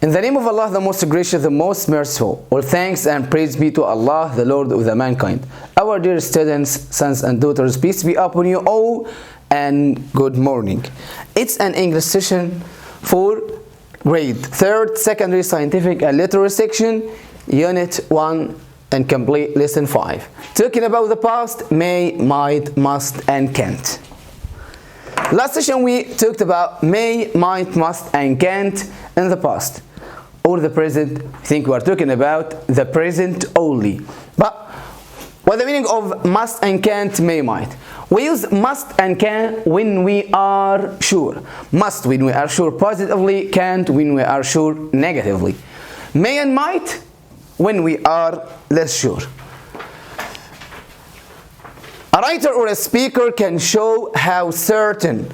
In the name of Allah, the most gracious, the most merciful. All thanks and praise be to Allah, the Lord of the mankind. Our dear students, sons and daughters, peace be upon you all and good morning. It's an English session for grade 3rd secondary scientific and literary section, unit 1 and complete lesson 5. Talking about the past, may, might, must and can't. Last session we talked about may, might, must and can't in the past. Or the present. I think we are talking about the present only. But what the meaning of must and can't, may, might? We use must and can when we are sure. Must when we are sure positively, can't when we are sure negatively. May and might when we are less sure. A writer or a speaker can show how certain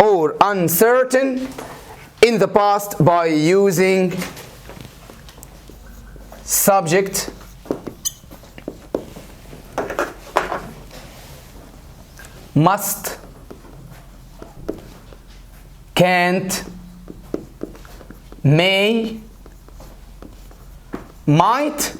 or uncertain in the past by using subject, must, can't, may, might.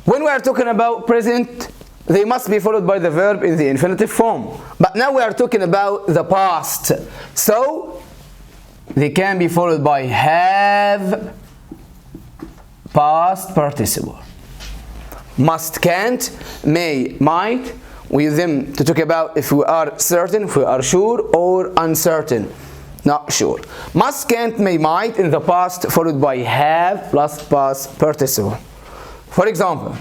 When we are talking about present, they must be followed by the verb in the infinitive form. But now we are talking about the past. So, they can be followed by have, past participle. Must, can't, may, might. We use them to talk about if we are certain, if we are sure, or uncertain, not sure. Must, can't, may, might in the past followed by have plus past participle. For example,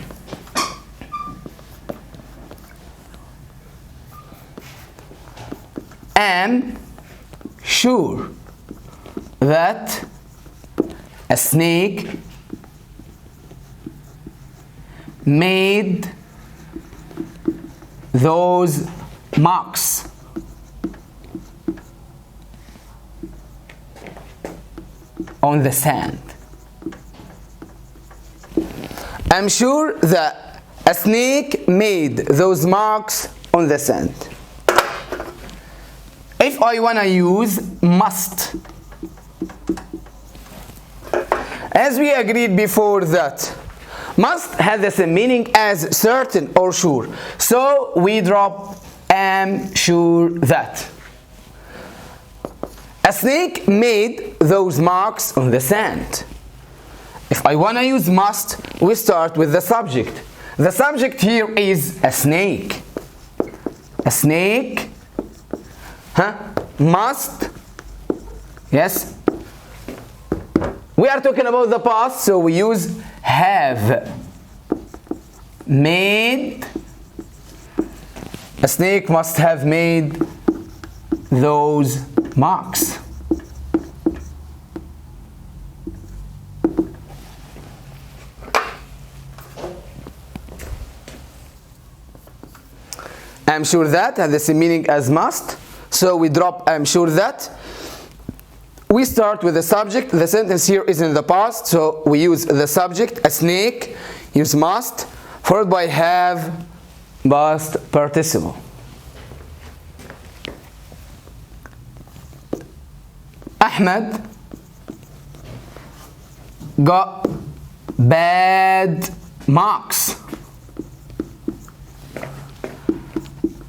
am sure that a snake made those marks. On the sand. I'm sure that a snake made those marks on the sand. If I want to use must, as we agreed before that must has the same meaning as certain or sure, so we drop am sure that. A snake made those marks on the sand. If I want to use must, we start with the subject. The subject here is a snake. A snake must, yes. We are talking about the past, so we use have. Made. A snake must have made those marks. I'm sure that has the same meaning as must, so we drop I'm sure that. We start with the subject. The sentence here is in the past, so we use the subject, a snake, use must, followed by have, past participle. Ahmed got bad marks.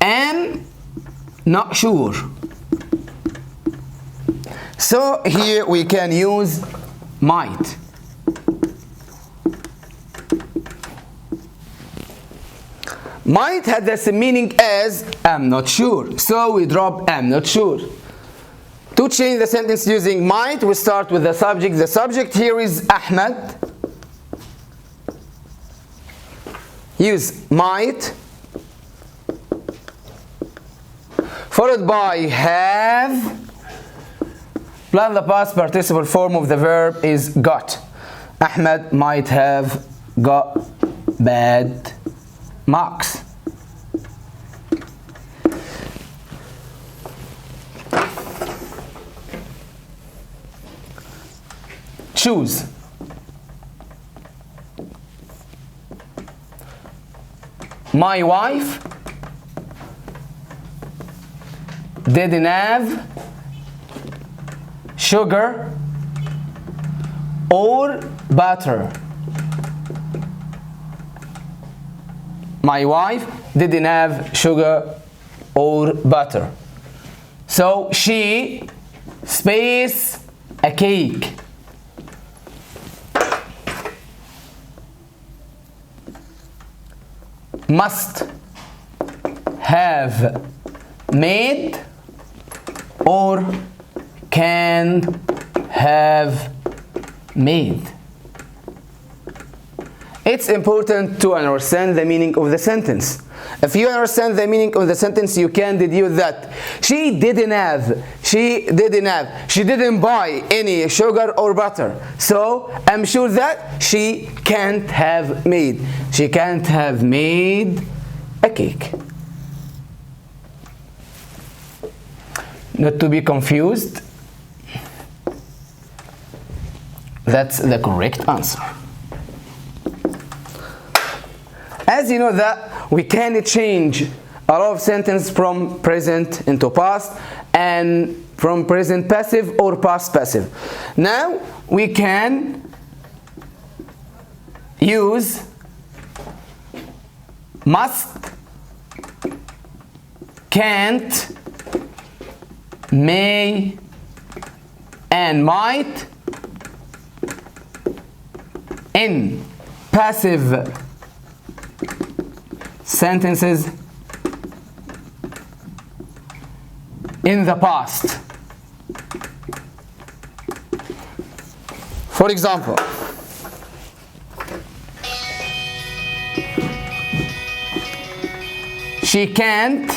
Am not sure. So here we can use might. Might had the same meaning as am not sure. So we drop am not sure. To change the sentence using might, we start with the subject. The subject here is Ahmed. Use might, followed by have, plus the past participle form of the verb is got. Ahmed might have got bad marks. Choose. My wife didn't have sugar or butter. My wife didn't have sugar or butter. So she space a cake. Must have made or can have made. It's important to understand the meaning of the sentence. If you understand the meaning of the sentence, you can deduce that she didn't buy any sugar or butter. So I'm sure that she can't have made a cake. Not to be confused, that's the correct answer. As you know that we can change a lot of sentences from present into past and from present passive or past passive. Now we can use must, can't, may, and might in passive sentences in the past. For example, she can't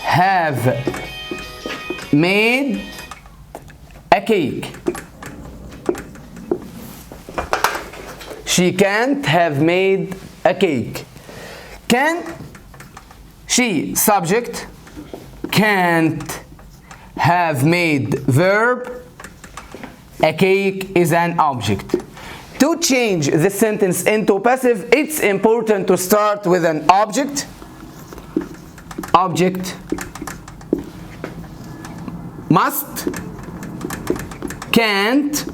have made a cake. She can't have made a cake. Can, she, subject, can't have made, verb, a cake is an object. To change the sentence into passive, it's important to start with an object. Object must, can't,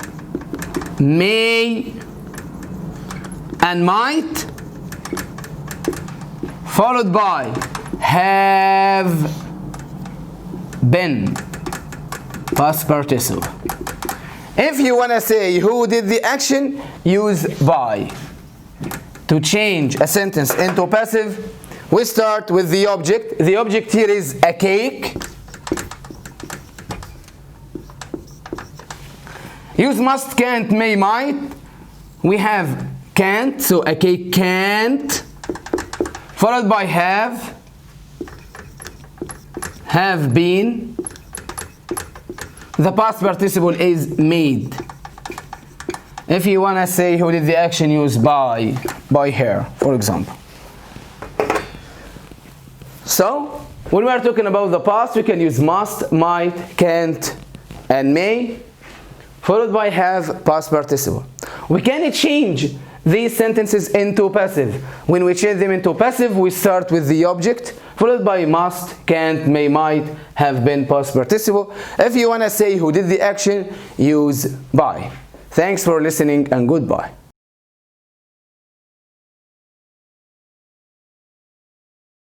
may, and might, followed by have been, past participle. If you want to say who did the action, use by. To change a sentence into passive, we start with the object. The object here is a cake. Use must, can't, may, might. We have can't, so a cake can't, followed by have been. The past participle is made. If you want to say who did the action, use by her, for example. So when we are talking about the past, we can use must, might, can't, and may, followed by have, past participle. We can change these sentences into passive. When we change them into passive, we start with the object, followed by must, can't, may, might, have been, past participle. If you want to say who did the action, use by. Thanks for listening and goodbye.